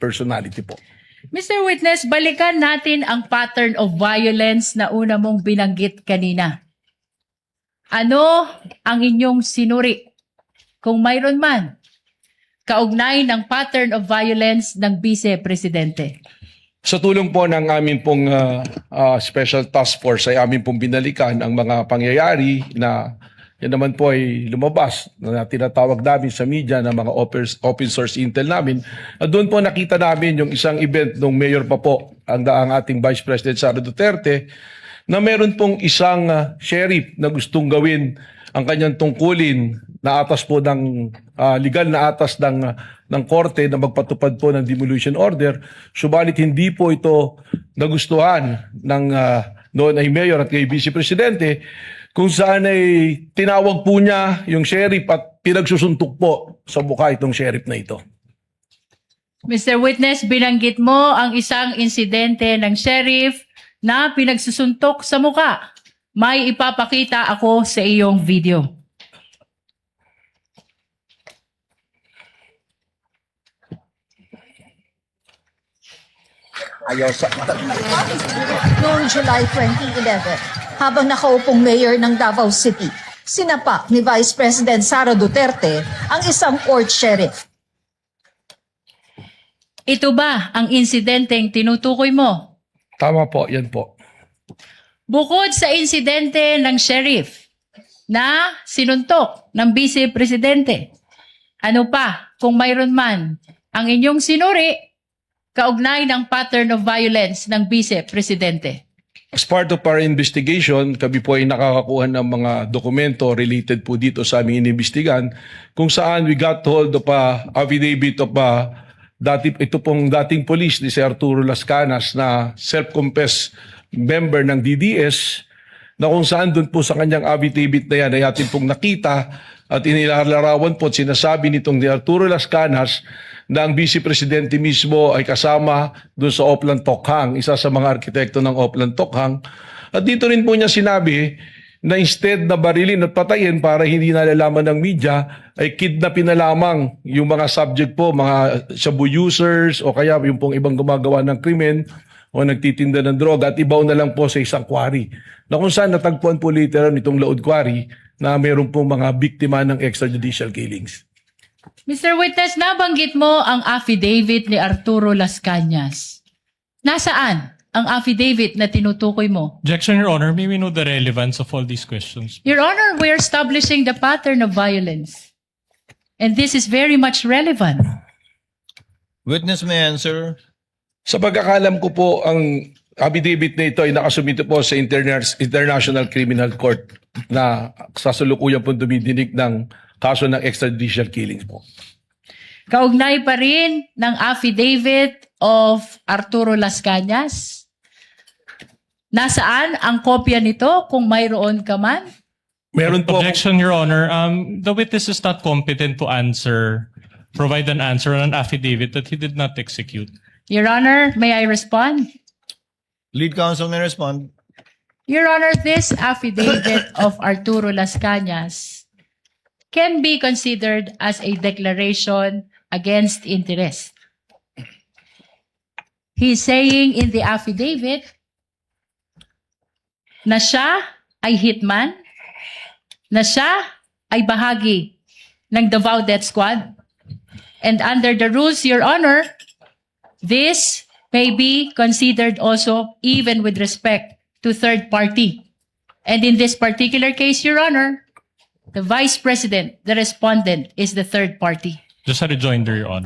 personality po. Mr. Witness, balikan natin ang pattern of violence na una mong binanggit kanina. Ano ang inyong sinuri, kung mayroon man, kaugnay ng pattern of violence ng Vice Presidente? Sa tulong po ng amin pong Special Task Force ay amin pong binalikan ang mga pangyayari na yan naman po ay lumabas na tinatawag namin sa media ng mga open source intel namin. At doon po nakita namin yung isang event nung mayor pa po ang ating Vice President Sara Duterte na meron pong isang sheriff na gustong gawin ang kanyang tungkulin na atas po ng legal na atas ng korte na magpatupad po ng demolition order. Subalit hindi po ito nagustuhan ng noon ay mayor at kay Vice Presidente, kung saan ay tinawag po niya yung sheriff at pinagsusuntok po sa mukha itong sheriff na ito. Mr. Witness, binanggit mo ang isang insidente ng sheriff na pinagsusuntok sa mukha. May ipapakita ako sa iyong video. Noong July 2011, habang nakaupong mayor ng Davao City, sinapak ni Vice President Sara Duterte ang isang court sheriff. Ito ba ang insidenteng tinutukoy mo? Tama po, yan po. Bukod sa insidente ng sheriff na sinuntok ng Vice Presidente, ano pa, kung mayroon man, ang inyong sinuri kaugnay ng pattern of violence ng Vice Presidente? As part of our investigation, kami po ay nakakakuha ng mga dokumento related po dito sa aming inimbestigan kung saan we got hold of a affidavit of ito pong dating police ni si Arturo Las Canas na self-confessed member ng DDS na kung saan doon po sa kanyang affidavit na yan ay atin pong nakita at inilalarawan po at sinasabi nitong ni Arturo Las Canas na ang Vice Presidente mismo ay kasama doon sa Oplan Tokhang, isa sa mga arkitekto ng Oplan Tokhang. At dito rin po niya sinabi na instead na barilin at patayin para hindi nalalaman ng media, ay kidnapin na lamang yung mga subject po, mga shabu users o kaya yung pong ibang gumagawa ng krimen o nagtitinda ng droga at ibaw na lang po sa isang quarry. Na kung saan natagpuan po later nitong Laod Quarry na meron pong mga biktima ng extrajudicial killings. Mr. Witness, nabanggit mo ang affidavit ni Arturo Las Cañas. Nasaan ang affidavit na tinutukoy mo? Objection, Your Honor. May we know the relevance of all these questions? Your Honor, we are establishing the pattern of violence. And this is very much relevant. Witness may answer. Sa pagkakalam ko po, ang affidavit na ito ay nakasumito po sa International Criminal Court na sasalukuyan po dumidinig ng kaso ng extrajudicial killings po. Kaugnay pa rin ng affidavit of Arturo Las Cañas. Nasaan ang kopya nito kung mayroon ka man? Meron po. Objection, Your Honor. The witness is not competent to provide an answer on an affidavit that he did not execute. Your Honor, may I respond? Lead counsel may respond. Your Honor, this affidavit of Arturo Las Cañas can be considered as a declaration against interest. He's saying in the affidavit na siya ay hitman, na siya ay bahagi ng Davao Death Squad. And under the rules, Your Honor, this may be considered also even with respect to third party. And in this particular case, Your Honor, the Vice President, the respondent, is the third party. Just a rejoinder, Your Honor.